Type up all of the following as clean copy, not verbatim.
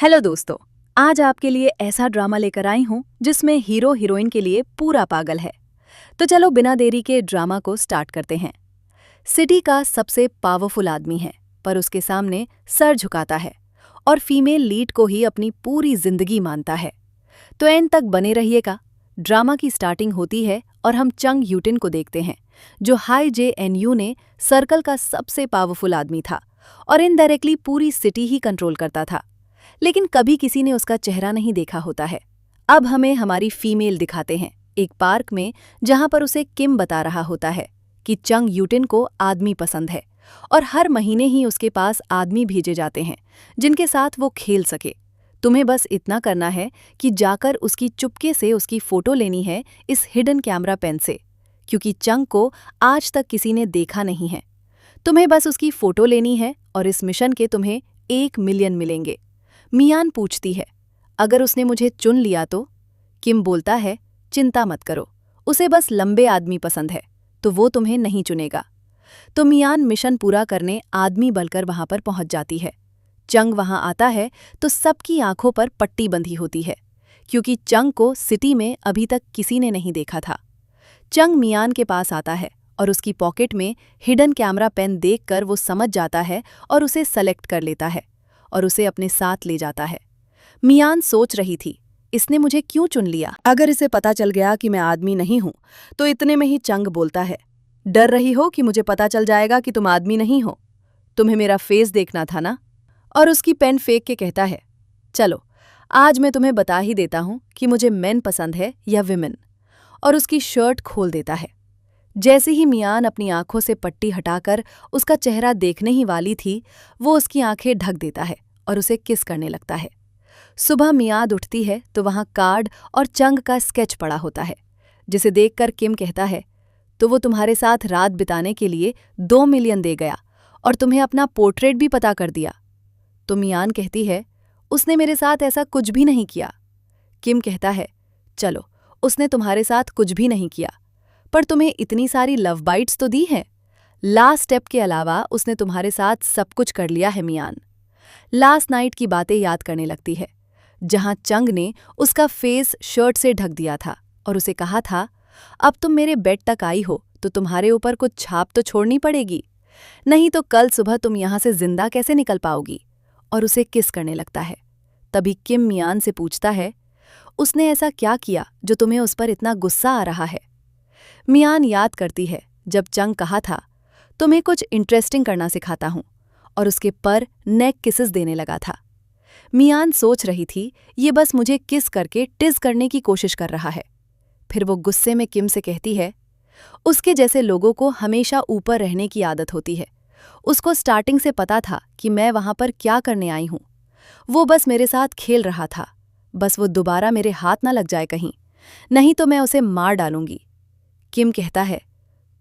Hello दोस्तों। आज आपके लिए ऐसा ड्रामा लेकर आई हूँ जिसमें हीरो हीरोइन के लिए पूरा पागल है। तो चलो बिना देरी के ड्रामा को स्टार्ट करते हैं। सिटी का सबसे पावरफुल आदमी है, पर उसके सामने सर झुकाता है और फीमेल लीड को ही अपनी पूरी जिंदगी मानता है। तो एंड तक बने रहिएगा। ड्रामा की स्टार्टिंग होती है और हम चंग यूटिन को देखते हैं, जो हाई JNU ने सर्कल का सबसे पावरफुल आदमी था और इनडायरेक्टली पूरी सिटी ही कंट्रोल करता था। लेकिन कभी किसी ने उसका चेहरा नहीं देखा होता है। अब हमें हमारी फीमेल दिखाते हैं एक पार्क में, जहां पर उसे किम बता रहा होता है कि चंग यूटिन को आदमी पसंद है और हर महीने ही उसके पास आदमी भेजे जाते हैं जिनके साथ वो खेल सके। तुम्हें बस इतना करना है कि जाकर उसकी चुपके से उसकी फोटो लेनी है इस हिडन कैमरा पेन से, क्योंकि चंग को आज तक किसी ने देखा नहीं है। तुम्हें बस उसकी फोटो लेनी है और इस मिशन के तुम्हें 1 मिलियन मिलेंगे। मियान पूछती है, अगर उसने मुझे चुन लिया तो? किम बोलता है, चिंता मत करो, उसे बस लंबे आदमी पसंद है, तो वो तुम्हें नहीं चुनेगा। तो मियान मिशन पूरा करने आदमी बनकर वहां पर पहुंच जाती है। चंग वहां आता है तो सबकी आंखों पर पट्टी बंधी होती है, क्योंकि चंग को सिटी में अभी तक किसी ने नहीं देखा था। चंग मियान के पास आता है और उसकी पॉकेट में हिडन कैमरा पेन देखकर वो समझ जाता है और उसे सेलेक्ट कर लेता है और उसे अपने साथ ले जाता है। मियान सोच रही थी, इसने मुझे क्यों चुन लिया? अगर इसे पता चल गया कि मैं आदमी नहीं हूं तो इतने में ही चंग बोलता है, डर रही हो कि मुझे पता चल जाएगा कि तुम आदमी नहीं हो? तुम्हें मेरा फेस देखना था ना? और उसकी पेन फेंक के कहता है, चलो आज मैं तुम्हें बता ही देता हूं कि मुझे मेन पसंद है या विमेन। और उसकी शर्ट खोल देता है। जैसे ही मियान अपनी आंखों से पट्टी हटाकर उसका चेहरा देखने ही वाली थी, वो उसकी आंखें ढक देता है और उसे किस करने लगता है। सुबह मियाद उठती है तो वहां कार्ड और चंग का स्केच पड़ा होता है, जिसे देखकर किम कहता है, तो वो तुम्हारे साथ रात बिताने के लिए 2 मिलियन दे गया और तुम्हें अपना पोर्ट्रेट भी पता कर दिया। तो मियान कहती है, उसने मेरे साथ ऐसा कुछ भी नहीं किया। किम कहता है, चलो उसने तुम्हारे साथ कुछ भी नहीं किया, पर तुम्हें इतनी सारी लव बाइट्स तो दी हैं। लास्ट स्टेप के अलावा उसने तुम्हारे साथ सब कुछ कर लिया है। मियान लास्ट नाइट की बातें याद करने लगती है, जहां चंग ने उसका फेस शर्ट से ढक दिया था और उसे कहा था, अब तुम मेरे बेड तक आई हो तो तुम्हारे ऊपर कुछ छाप तो छोड़नी पड़ेगी, नहीं तो कल सुबह तुम यहां से जिंदा कैसे निकल पाओगी। और उसे किस करने लगता है। तभी किम मियान से पूछता है, उसने ऐसा क्या किया जो तुम्हें उस पर इतना गुस्सा आ रहा है? मियान याद करती है जब चंग कहा था, तुम्हें कुछ इंटरेस्टिंग करना सिखाता हूं, और उसके पर नेक किसेस देने लगा था। मियान सोच रही थी, ये बस मुझे किस करके टिज करने की कोशिश कर रहा है। फिर वो गुस्से में किम से कहती है, उसके जैसे लोगों को हमेशा ऊपर रहने की आदत होती है। उसको स्टार्टिंग से पता था कि मैं वहां पर क्या करने आई हूं। वो बस मेरे साथ खेल रहा था, बस वो दोबारा मेरे हाथ ना लग जाए कहीं, नहीं तो मैं उसे मार डालूंगी। किम कहता है,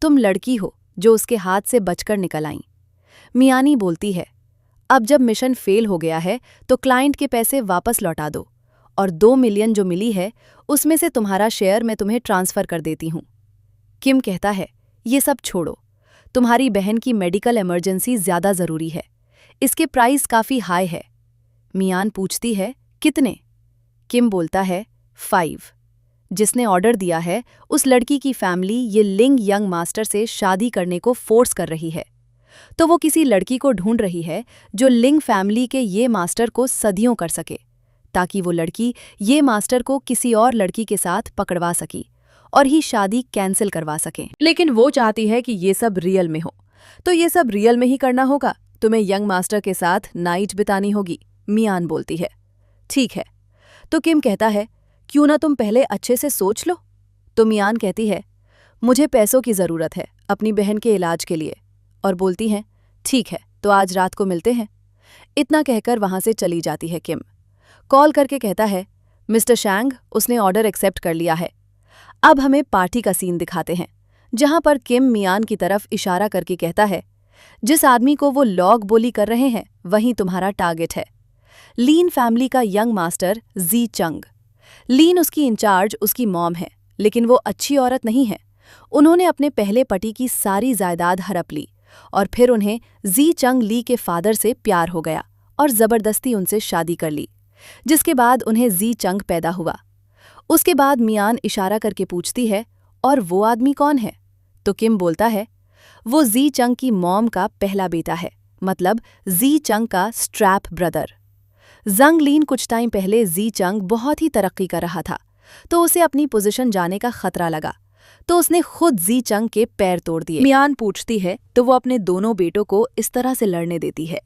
तुम लड़की हो जो उसके हाथ से बचकर निकल आई। मियानी बोलती है, अब जब मिशन फेल हो गया है तो क्लाइंट के पैसे वापस लौटा दो, और 2 मिलियन जो मिली है उसमें से तुम्हारा शेयर मैं तुम्हें ट्रांसफर कर देती हूं। किम कहता है, ये सब छोड़ो, तुम्हारी बहन की मेडिकल इमरजेंसी ज्यादा जरूरी है, इसके प्राइस काफी हाई है। मियान पूछती है, कितने? किम बोलता है, 5। जिसने ऑर्डर दिया है उस लड़की की फैमिली ये लिंग यंग मास्टर से शादी करने को फोर्स कर रही है, तो वो किसी लड़की को ढूंढ रही है जो लिंग फैमिली के ये मास्टर को सदियों कर सके, ताकि वो लड़की ये मास्टर को किसी और लड़की के साथ पकड़वा सकी और ही शादी कैंसिल करवा सके। लेकिन वो चाहती है कि ये सब रियल में हो, तो ये सब रियल में ही करना होगा। तुम्हें यंग मास्टर के साथ नाइट बितानी होगी। मियान बोलती है, ठीक है। तो किम कहता है, क्यों ना तुम पहले अच्छे से सोच लो। तो मियान कहती है, मुझे पैसों की ज़रूरत है अपनी बहन के इलाज के लिए, और बोलती हैं, ठीक है तो आज रात को मिलते हैं। इतना कहकर वहां से चली जाती है किम। कॉल करके कहता है, मिस्टर शैंग, उसने ऑर्डर एक्सेप्ट कर लिया है। अब हमें पार्टी का सीन दिखाते हैं, जहां पर किम मियान की तरफ इशारा करके कहता है, जिस आदमी को वो लॉग बोली कर रहे हैं वही तुम्हारा टारगेट है। लीन फैमिली का यंग मास्टर जी चंग। लीन उसकी इंचार्ज उसकी मॉम है, लेकिन वो अच्छी औरत नहीं है। उन्होंने अपने पहले पति की सारी जायदाद हड़प ली और फिर उन्हें जी चंग ली के फादर से प्यार हो गया और जबरदस्ती उनसे शादी कर ली। जिसके बाद उन्हें जी चंग पैदा हुआ। उसके बाद मियान इशारा करके पूछती है, और वो आदमी कौन है? तो किम बोलता है, वो जी चंग की मॉम का पहला बेटा है, मतलब जी चंग का स्ट्रैप ब्रदर। जंग लीन कुछ टाइम पहले जी चंग बहुत ही तरक्की कर रहा था, तो उसे अपनी पोजीशन जाने का खतरा लगा, तो उसने खुद जी चंग के पैर तोड़ दिए। मियान पूछती है तो वो अपने दोनों बेटों को इस तरह से लड़ने देती है।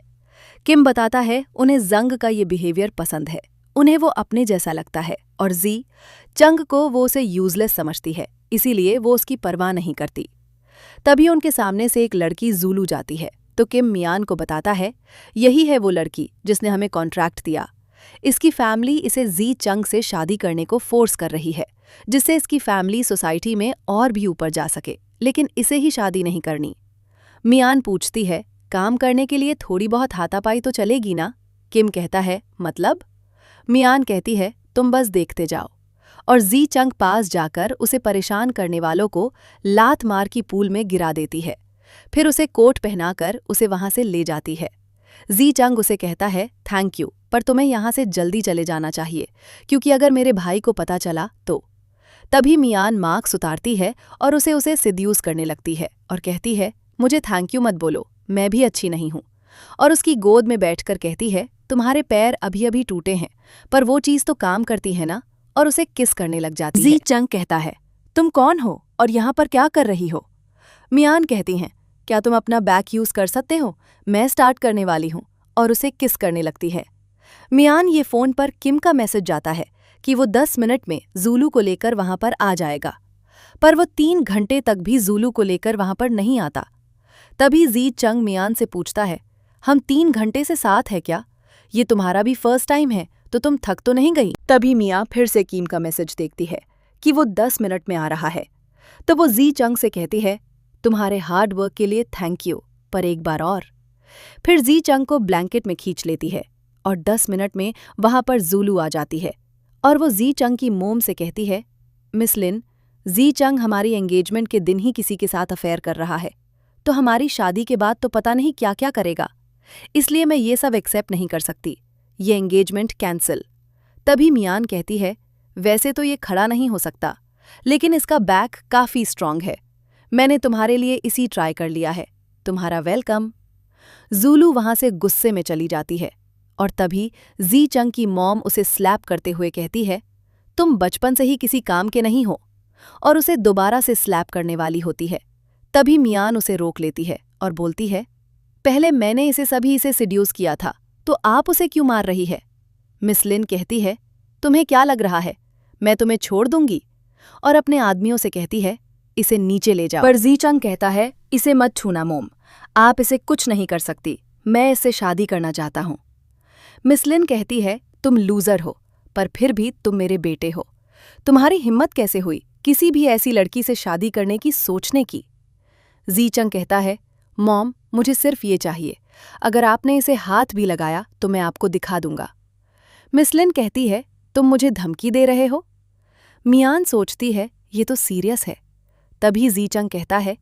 किम बताता है उन्हें जंग का ये बिहेवियर पसंद है, उन्हें वो अपने जैसा लगता है, और जी चंग को वो उसे यूजलेस समझती है, इसीलिए वो उसकी परवाह नहीं करती। तभी उनके सामने से एक लड़की जूलू जाती है, तो किम मियान को बताता है, यही है वो लड़की जिसने हमें कॉन्ट्रैक्ट दिया। इसकी फैमिली इसे जी चंग से शादी करने को फोर्स कर रही है, जिससे इसकी फैमिली सोसाइटी में और भी ऊपर जा सके, लेकिन इसे ही शादी नहीं करनी। मियान पूछती है, काम करने के लिए थोड़ी बहुत हाथापाई तो चलेगी ना? किम कहता है, मतलब? मियान कहती है, तुम बस देखते जाओ, और जी चंग पास जाकर उसे परेशान करने वालों को लात मार की पूल में गिरा देती है। फिर उसे कोट पहनाकर उसे वहां से ले जाती है। जी चंग उसे कहता है, थैंक यू, पर तुम्हें यहां से जल्दी चले जाना चाहिए, क्योंकि अगर मेरे भाई को पता चला तो। तभी मियान मार्क्स उतारती है और उसे सिड्यूस करने लगती है और कहती है, मुझे थैंक यू मत बोलो, मैं भी अच्छी नहीं हूं, और उसकी गोद में बैठकर कहती है, तुम्हारे पैर अभी अभी टूटे हैं, पर वो चीज तो काम करती है ना, और उसे किस करने लग जाती है। जी चंग कहता है, तुम कौन हो और यहाँ पर क्या कर रही हो? मियान कहती हैं, क्या तुम अपना बैक यूज कर सकते हो? मैं स्टार्ट करने वाली हूँ, और उसे किस करने लगती है। मियान ये फोन पर किम का मैसेज जाता है कि वो 10 मिनट में जूलू को लेकर वहां पर आ जाएगा, पर वो 3 घंटे तक भी जूलू को लेकर वहां पर नहीं आता। तभी जी चंग मियान से पूछता है, हम 3 घंटे से साथ है क्या? ये तुम्हारा भी फर्स्ट टाइम है, तो तुम थक तो नहीं गई? तभी मियां फिर से किम का मैसेज देखती है कि वो 10 मिनट में आ रहा है, तो वो जी चंग से कहती है, तुम्हारे हार्ड वर्क के लिए थैंक यू, पर एक बार और। फिर जी चंग को ब्लैंकेट में खींच लेती है, और 10 मिनट में वहां पर जूलू आ जाती है, और वो जी चंग की मोम से कहती है, मिस लिन, जी चंग हमारी एंगेजमेंट के दिन ही किसी के साथ अफेयर कर रहा है, तो हमारी शादी के बाद तो पता नहीं क्या क्या करेगा, इसलिए मैं ये सब एक्सेप्ट नहीं कर सकती, ये एंगेजमेंट कैंसिल। तभी मियान कहती है, वैसे तो ये खड़ा नहीं हो सकता, लेकिन इसका बैक काफी स्ट्रांग है, मैंने तुम्हारे लिए इसी ट्राई कर लिया है, तुम्हारा वेलकम। जूलू वहां से गुस्से में चली जाती है, और तभी जी चंग की मॉम उसे स्लैप करते हुए कहती है, तुम बचपन से ही किसी काम के नहीं हो, और उसे दोबारा से स्लैप करने वाली होती है। तभी मियान उसे रोक लेती है और बोलती है, पहले मैंने इसे सिड्यूस किया था, तो आप उसे क्यों मार रही है? मिस लिन कहती है, तुम्हें क्या लग रहा है, मैं तुम्हें छोड़ दूंगी? और अपने आदमियों से कहती है, इसे नीचे ले जाओ। पर जी चंग कहता है, इसे मत छूना मोम, आप इसे कुछ नहीं कर सकती, मैं इससे शादी करना चाहता हूं। मिस लिन कहती है, तुम लूजर हो, पर फिर भी तुम मेरे बेटे हो, तुम्हारी हिम्मत कैसे हुई किसी भी ऐसी लड़की से शादी करने की सोचने की? जी चंग कहता है, मॉम, मुझे सिर्फ ये चाहिए, अगर आपने इसे हाथ भी लगाया तो मैं आपको दिखा दूंगा। मिस लिन कहती है, तुम मुझे धमकी दे रहे हो? मियान सोचती है, ये तो सीरियस है। तभी जी चंग कहता है,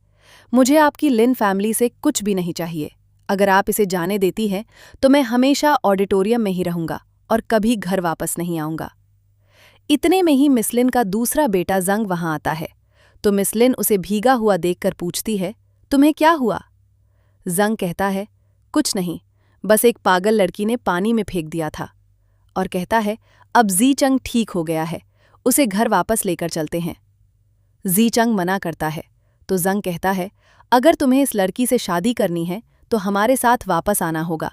मुझे आपकी लिन फैमिली से कुछ भी नहीं चाहिए, अगर आप इसे जाने देती हैं तो मैं हमेशा ऑडिटोरियम में ही रहूंगा और कभी घर वापस नहीं आऊंगा। इतने में ही मिस लिन का दूसरा बेटा जंग वहां आता है, तो मिस लिन उसे भीगा हुआ देखकर पूछती है, तुम्हें क्या हुआ? जंग कहता है, कुछ नहीं, बस एक पागल लड़की ने पानी में फेंक दिया था, और कहता है, अब जी चंग ठीक हो गया है, उसे घर वापस लेकर चलते हैं। जी चंग मना करता है, तो जंग कहता है, अगर तुम्हें इस लड़की से शादी करनी है तो हमारे साथ वापस आना होगा,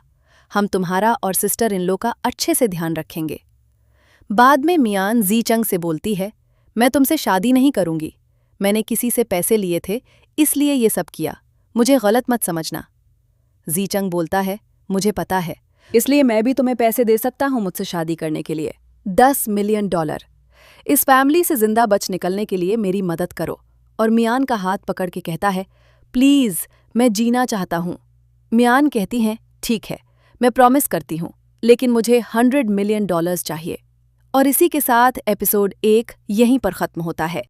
हम तुम्हारा और सिस्टर इन लो का अच्छे से ध्यान रखेंगे। बाद में मियान जी चंग से बोलती है, मैं तुमसे शादी नहीं करूंगी, मैंने किसी से पैसे लिए थे इसलिए ये सब किया, मुझे गलत मत समझना। जी चंग बोलता है, मुझे पता है, इसलिए मैं भी तुम्हें पैसे दे सकता हूं मुझसे शादी करने के लिए, $10 मिलियन। इस फैमिली से जिंदा बच निकलने के लिए मेरी मदद करो। और मियान का हाथ पकड़ के कहता है, प्लीज, मैं जीना चाहता हूं। मियान कहती हैं, ठीक है, मैं प्रॉमिस करती हूं, लेकिन मुझे $100 मिलियन चाहिए। और इसी के साथ एपिसोड 1 यहीं पर खत्म होता है।